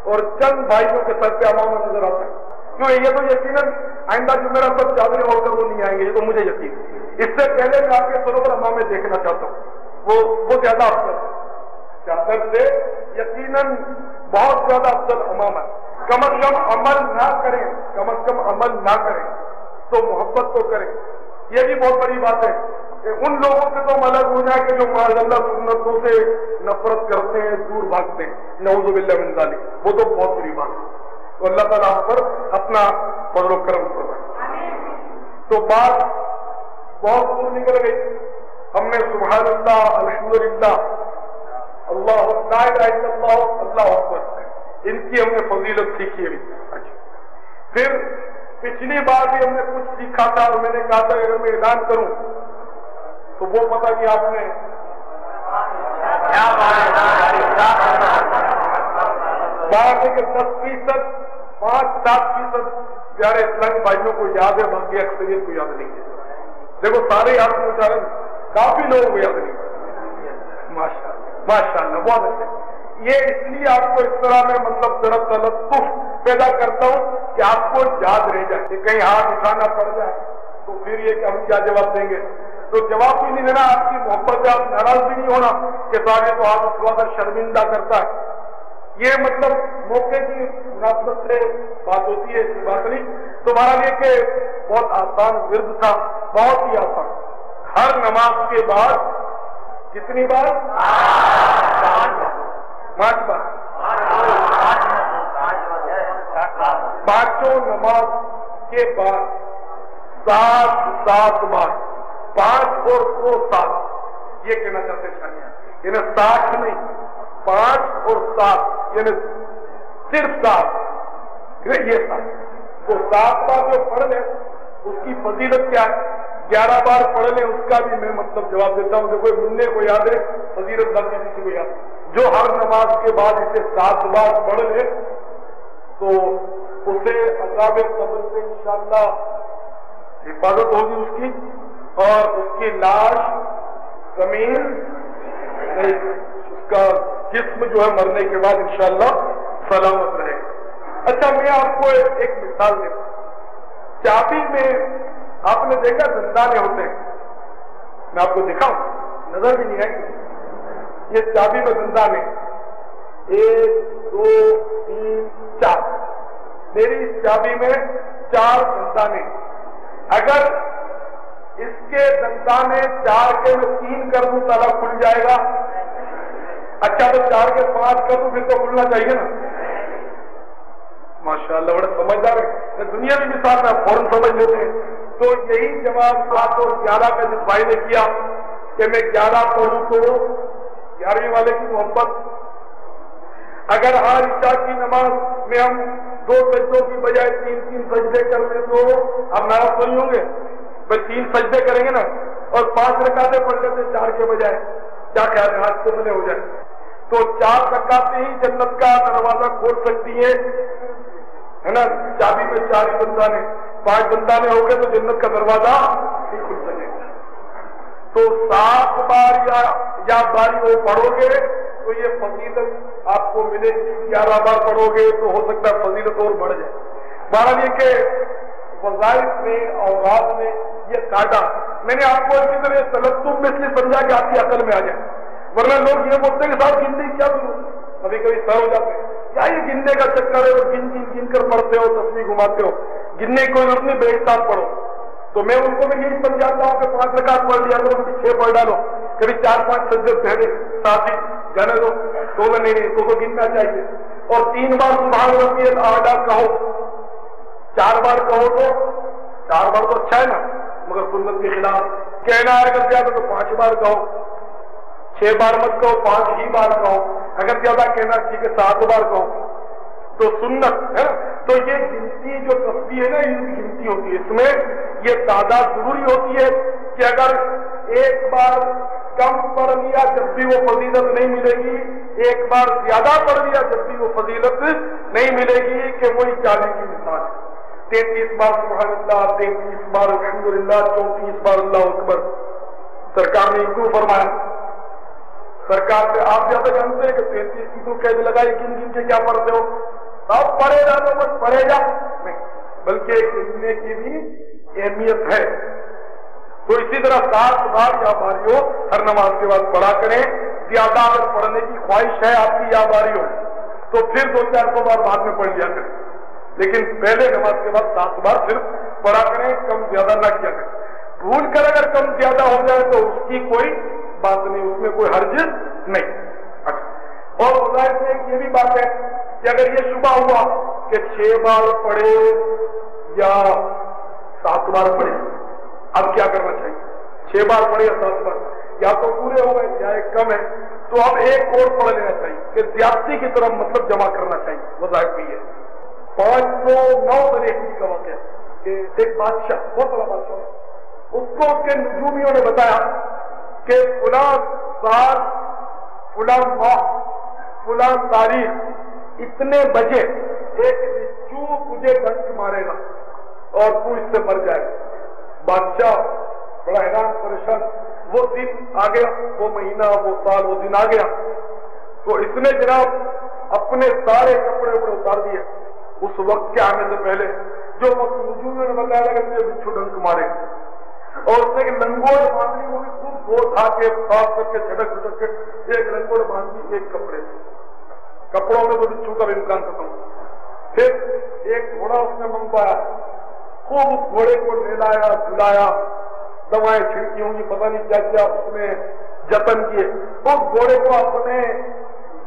اور چند بھائیوں کے سر پہ امامہ نظر آتا ہے، کیوں یہ تو یقیناً آئندہ جو میرا سب چادریں اوڑھ کر وہ نہیں آئیں گے، یہ تو مجھے یقین۔ اس سے پہلے میں آپ کے سروں پر امامے دیکھنا چاہتا ہوں، وہ زیادہ افضل چادر سے یقیناً بہت زیادہ افضل امامہ۔ کم از کم عمل نہ کریں، کم از کم عمل نہ کریں تو محبت تو کریں۔ یہ بھی بہت بڑی بات ہے کہ ان لوگوں سے تو ہم الگ ہو جائیں کہ جو معاذ اللہ سنتوں سے نفرت کرتے ہیں، دور بھاگتے ہیں، نعوذ باللہ من ذالک، وہ تو بہت بڑی بات ہے۔ تو اللہ تعالیٰ ہم پر اپنا فضل و کرم فرمائے۔ تو بات بہت دور نکل گئی، ہم نے سبحان اللہ، الحمدللہ، اللہ لا الہ الا اللہ، اللہ اکبر، ان کی ہم نے فضیلت سیکھی ہے۔ اچھا، پھر پچھلی بار بھی ہم نے کچھ سیکھا تھا اور میں نے کہا تھا اگر میں اعلان کروں تو وہ پتہ کہ آپ نے بات ہے کہ 10%، 5-7% پیارے اسلامی بھائیوں کو یاد ہے، باقی اکثریت کو یاد نہیں ہے۔ دیکھو سارے یاد پہنچا رہے ہیں، کافی لوگوں کو یاد نہیں۔ ماشاء اللہ، ماشاء اللہ، بہت اچھا۔ یہ اس لیے آپ کو اس طرح میں مطلب ذرا تلطف پیدا کرتا ہوں کہ آپ کو یاد رہ جائے، کہ کہیں ہاتھ اٹھانا پڑ جائے تو پھر یہ کہ ہم کیا جواب دیں گے، تو جواب بھی نہیں دینا، آپ کی محبت سے آپ ناراض بھی نہیں ہونا کہ سارے تو آپ اٹھوا کر شرمندہ کرتا ہے۔ یہ مطلب موقع کی مناسبت سے بات ہوتی ہے، ایسی بات نہیں۔ تمہارا لیے کہ بہت آسان ورد تھا، بہت ہی آسان۔ ہر نماز کے بعد کتنی بار؟ 5 بار۔ پانچوں نماز کے بعد 7 بار 5 اور 2 7 یہ کہنا چاہتے شانیہ، یعنی 60 نہیں 5 اور 7 یعنی صرف 7 یہ 7 تو 7 بار جو پڑھ لیں اس کی فضیلت کیا ہے؟ 11 بار پڑھ لیں اس کا بھی میں مطلب جواب دیتا ہوں. جو کوئی مننے کو یاد ہے فضیلت بات کسی کو یاد، جو ہر نماز کے بعد اسے 7 بار پڑھ لے تو اسے عذاب قبر سے انشاءاللہ حفاظت ہوگی اس کی، اور اس کی لاش زمین نہیں، اس کا جسم جو ہے مرنے کے بعد انشاءاللہ سلامت رہے. اچھا میں آپ کو ایک مثال دیتا ہوں. چابی میں آپ نے دیکھا زندانے ہوتے ہیں، میں آپ کو دکھاؤں نظر بھی نہیں ہے. یہ چابی میں زندانے 1 2 3 4 میری اس چابی میں 4 زندانے. اگر اس کے زندانے 4 کے میں 3 کر دوں تالا کھل جائے گا. اچھا تو 4 کے 5 کر دوں پھر تو کھلنا چاہیے نا. ماشاءاللہ بڑے سمجھدار ہے. دنیا کی مثال میں فوراً سمجھ لیتے ہیں. تو یہی جواب 7 اور 11 کا جس بھائی نے کیا کہ میں 11 پڑھوں تو 11ویں والے کی محبت. اگر آج عشاء کی نماز میں ہم 2 سجدوں کی بجائے 3 سجدے کر لیں تو اب ناراض نہیں ہوں گے؟ بھائی 3 سجدے کریں گے نا اور 5 رکعتیں پڑھ لیتے 4 کے بجائے. کیا خیال ہے ہاتھ سے بنے ہو جائے تو 4 رکعتیں ہی جنت کا دروازہ کھول سکتی ہے نا. چابی میں 4 ہی بندانے 5 بندانے ہو گئے تو جنت کا دروازہ نہیں کھل سکے گا. تو 7 بار یا باری وہ پڑھو گے تو یہ فضیلت آپ کو ملے گی. 11 بار پڑھو گے تو ہو سکتا ہے فضیلت اور بڑھ جائے. بہرحال یہ کہ وظائف میں اوقات میں یہ کاٹا میں نے آپ کو اسی طرح تلطف میں اس لیے سمجھا کہ آپ کی عقل میں آ جائے. ورنہ لوگ یہ بولتے ہیں کہ صاحب گننے کیا کروں، کبھی کبھی سر ہو جاتے ہیں کیا یہ گننے کا چکر ہے، اور گن کر پڑھتے ہو تصویر گھماتے ہو. گننے کی کوئی ضرورت نہیں، بے حساب پڑھو. تو میں ان کو بھی یہی سمجھاتا ہوں کہ 5 رکعت پڑھ لیا کرو، کبھی 6 پڑھ ڈالو، کبھی 4-5 سجدے پہلے ساتھ ہی جانے دو. تو میں نہیں تو گننا چاہیے. اور 3 بار سبحان ربی الاعلی کہو، 4 بار کہو تو 4 بار تو اچھا ہے نا، مگر سنت کے خلاف کہنا ہے. اگر زیادہ تو 5 بار کہو، 6 بار مت کہو، 5 ہی بار کہو. اگر زیادہ کہنا ٹھیک ہے 7 بار کہو تو سنت ہے. تو یہ گنتی جو تسبیح ہے نا ان کی گنتی ہوتی ہے. اس میں یہ تعداد ضروری ہوتی ہے کہ اگر ایک بار کم پڑھ لیا جب بھی وہ فضیلت نہیں ملے گی، ایک بار زیادہ پڑھ لیا جب بھی وہ فضیلت نہیں ملے گی. کہ وہی 40 کی مثال ہے. 33 بار سبحان اللہ، 33 بار الحمدللہ، 34 بار اللہ اکبر. سرکار نے کیوں فرمایا؟ سرکار سے آپ زیادہ جانتے ہیں کہ 33 کی تو قید لگائی، گن کے کیا پڑھتے ہو؟ اب پڑھے جا تو بس پڑھے جا نہیں، بلکہ گننے کی بھی اہمیت ہے. تو اسی طرح 7 بار یا باریوں ہر نماز کے بعد پڑھا کریں. زیادہ اگر پڑھنے کی خواہش ہے آپ کی یا باری ہو تو پھر 200-400 بار بعد میں پڑھ لیا کریں، لیکن پہلے نماز کے بعد 7 بار صرف پڑھا کریں، کم زیادہ نہ کیا کریں. بھول کر اگر کم زیادہ ہو جائے تو اس کی کوئی بات نہیں، اس میں کوئی حرج نہیں. اور وظائف میں ایک یہ بھی بات ہے کہ اگر یہ شبہ ہوا کہ 6 بار پڑھے یا 7 بار پڑھے، اب کیا کرنا چاہیے؟ 6 بار پڑھے یا 7 بار، یا تو پورے ہو گئے یا ایک کم ہے، تو اب ایک اور پڑھ لینا چاہیے کہ زیادتی کی طرف مطلب جمع کرنا چاہیے. وظائف بھی ہے 509 طریقے کا واقعہ کہ ایک بادشاہ، بہت بڑا بادشاہ، اس کو اس کے نجومیوں نے بتایا کہ فلاں سال، فلاں ماہ، فلاں تاریخ، اتنے بجے ایک بچو تجھے ڈنک مارے گا اور تو اس سے مر جائے گا. بادشاہ بڑا حیران پریشان. وہ دن آ گیا، وہ مہینہ، وہ سال، وہ دن آ گیا. تو اس نے جناب اپنے سارے کپڑے اتار دیے اس وقت کے آنے سے پہلے جو وقت نجومیوں نے بتایا کہ مجھے بچو ڈنک مارے گا. اور اس نے لنگوٹ باندھی، وہ بھی خود دھو دھا کے صاف کر کے جھٹک جھٹک کے ایک لنگوٹ باندھی ایک کپڑے سے. کپڑوں میں تو بچو کا بھی امکان ختم. پھر ایک گھوڑا اس نے منگوایا، خوب اس گھوڑے کو نہلایا جھلایا، دوائیں چھڑکی ہوں گی، پتہ نہیں کیا کیا اس نے جتن کیے. اس گھوڑے کو اپنے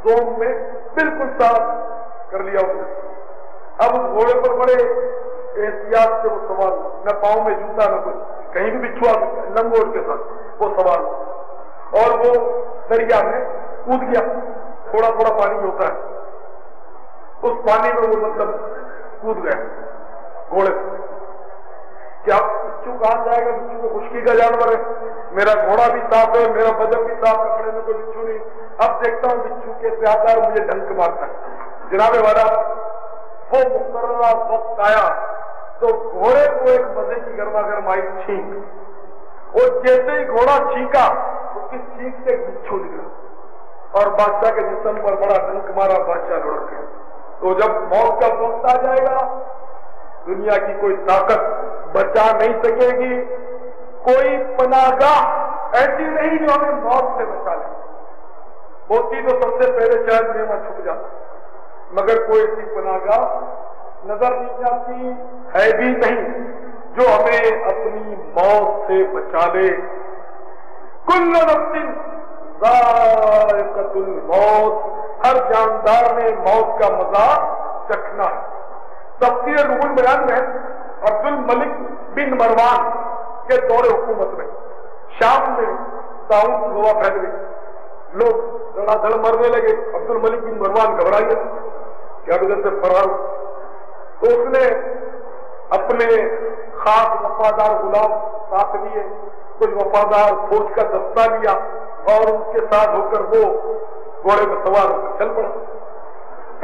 زوم میں بالکل صاف کر لیا اس نے. اب اس گھوڑے پر بڑے احتیاط سے وہ سوار ہوا، نہ پاؤں میں جوتا نہ کچھ، کہیں بھی بچھوا لنگوٹ کے ساتھ وہ سوار ہوا اور وہ دریا میں کود گیا۔ تھوڑا تھوڑا پانی ہوتا ہے، اس پانی میں وہ مطلب کود گیا گھوڑے سے۔ کیا بچھو کہاں جائے گا؟ بچھو کو خشکی کا جانور ہے، میرا گھوڑا بھی صاف ہے، میرا بدن بھی صاف، کپڑے میں کوئی بچھو نہیں، اب دیکھتا ہوں بچھو کیسے آتا ہے اور مجھے ڈنک مارتا ہے۔ جناب والا وہ مقررہ وقت آیا تو گھوڑے کو ایک مزے کی گرما گرمائی چھینک، اور جیسے ہی گھوڑا چھینکا اس کی چھینک سے ایک بچھو نکلا اور بادشاہ کے جسم پر بڑا ڈنک مارا، بادشاہ لڑک گیا۔ تو جب موت کا وقت آ جائے گا دنیا کی کوئی طاقت بچا نہیں سکے گی، کوئی پناہ گاہ ایسی نہیں جو ہمیں موت سے بچا لے۔ ہوتی تو سب سے پہلے شاید میرا چھپ جاتا، مگر کوئی ایسی پناہ گاہ نظر نہیں آتی، ہے بھی نہیں جو ہمیں اپنی موت سے بچا لے۔ کل نفس ذائقۃ الموت، ہر جاندار نے موت کا مزہ چکھنا ہے۔ تفسیر روح البیان میں عبد الملک بن مروان کے دور حکومت میں شام میں طاعون کی وبا پھیل گئی، لوگ دھڑا دھڑ مرنے لگے۔ عبد الملک بن مروان گھبرا گیا کہ اب ادھر سے فرار ہو، تو اس نے اپنے خاص وفادار غلام ساتھ لیے، کچھ وفادار فوج کا دستہ لیا اور ان کے ساتھ ہو کر وہ گھوڑے میں سوار ہو کر چل پڑا۔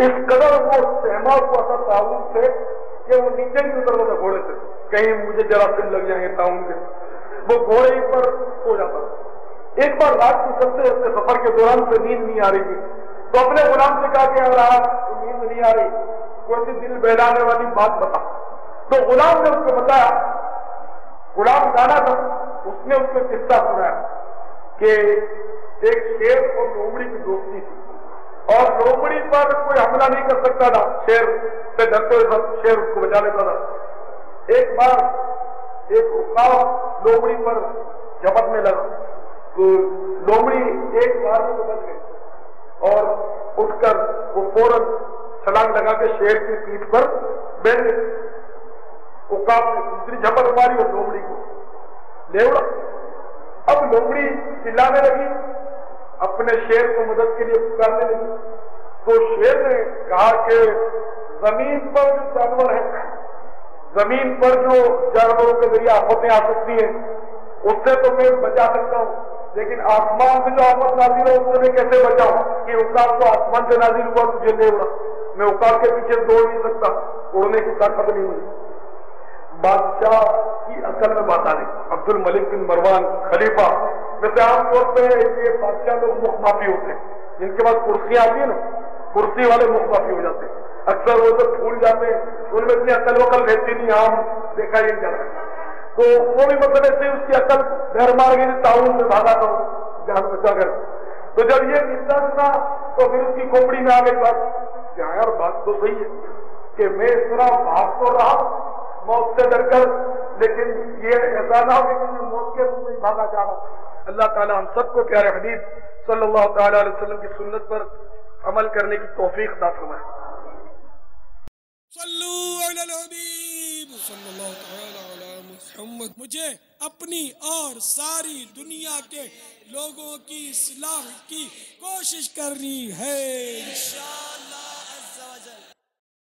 اس قدر وہ سہما ہوا تھا طاعون سے کہ وہ نیچے نہیں اترتا تھا گھوڑے سے، کہیں مجھے جراثیم لگ جائیں گے طاعون کے، وہ گھوڑے ہی پر سو جاتا تھا۔ ایک بار رات کو چلتے چلتے سفر کے دوران سے نیند نہیں آ رہی تھی، تو اپنے غلام سے کہا کہ اگر آج نیند نہیں آ رہی کوئی سی دل بہلانے والی بات بتا۔ تو غلام نے اس کو بتایا، غلام جانا تھا، اس نے اس کو قصہ سنایا کہ ایک شیر اور لومڑی کی دوستی تھی اور لومڑی پر کوئی حملہ نہیں کر سکتا تھا، شیر سے ڈرتے ہوئے شیر اس کو بچا لیتا تھا۔ ایک بار ایک عقاب لومڑی پر جھپٹنے لگا تو لومڑی ایک بار میں تو بچ گئی اور اٹھ کر وہ فوراً چھلانگ لگا کے شیر کی پیٹھ پر بیٹھ گئی۔ عقاب نے دوسری جھپٹ ماری اور لومڑی کو لے اڑا۔ اب لومڑی چلانے لگی، اپنے شیر کو مدد کے لیے پکارنے لگی، تو شیر نے کہا کہ زمین پر جو جانور ہیں، زمین پر جو جانوروں کے ذریعے آفتیں آ سکتی ہیں اس سے تو میں بچا سکتا ہوں، لیکن آسمان سے جو آفت نازل ہو اس سے میں کیسے بچاؤں؟ کہ عقاب کو آسمان سے نازل ہوا تجھے لے اڑا، میں عقاب کے پیچھے دوڑ نہیں سکتا، اڑنے کی طاقت نہیں ملی۔ بادشاہ کی عقل میں بات آ رہی۔ عبد الملک بن مروان خلیفہ، ویسے عام طور پہ یہ بادشاہ لوگ مخ مافی ہوتے ہیں، جن کے پاس کرسیاں آتی ہیں نا، کرسی والے مخ مافی ہو جاتے ہیں، اکثر وہ تو بھول جاتے ہیں، ان میں اتنی عقل وقل رہتی نہیں، عام دیکھا یہ جاتا ہے۔ تو وہ بھی مطلب ایسے اس کی عقل بہر مار گئی، طاعون میں بھاگا تھا جان بچا کر۔ تو جب یہ قصہ سنا تو پھر اس کی کھوپڑی میں آ گئی بات کہ ہاں یار بات تو صحیح ہے کہ میں اس طرح بھاگ تو رہا موت سے ڈر کر، لیکن یہ ایسا نہ ہو کہ میں موت کے منہ میں بھاگا جا رہا۔ اللہ تعالی ہم سب کو پیارے حبیب صلی اللہ تعالی علیہ وسلم کی سنت پر عمل کرنے کی توفیق عطا فرمائے۔ صلو علی الحبیب صلی اللہ تعالی علی محمد۔ مجھے اپنی اور ساری دنیا کے لوگوں کی اصلاح کی کوشش کرنی ہے۔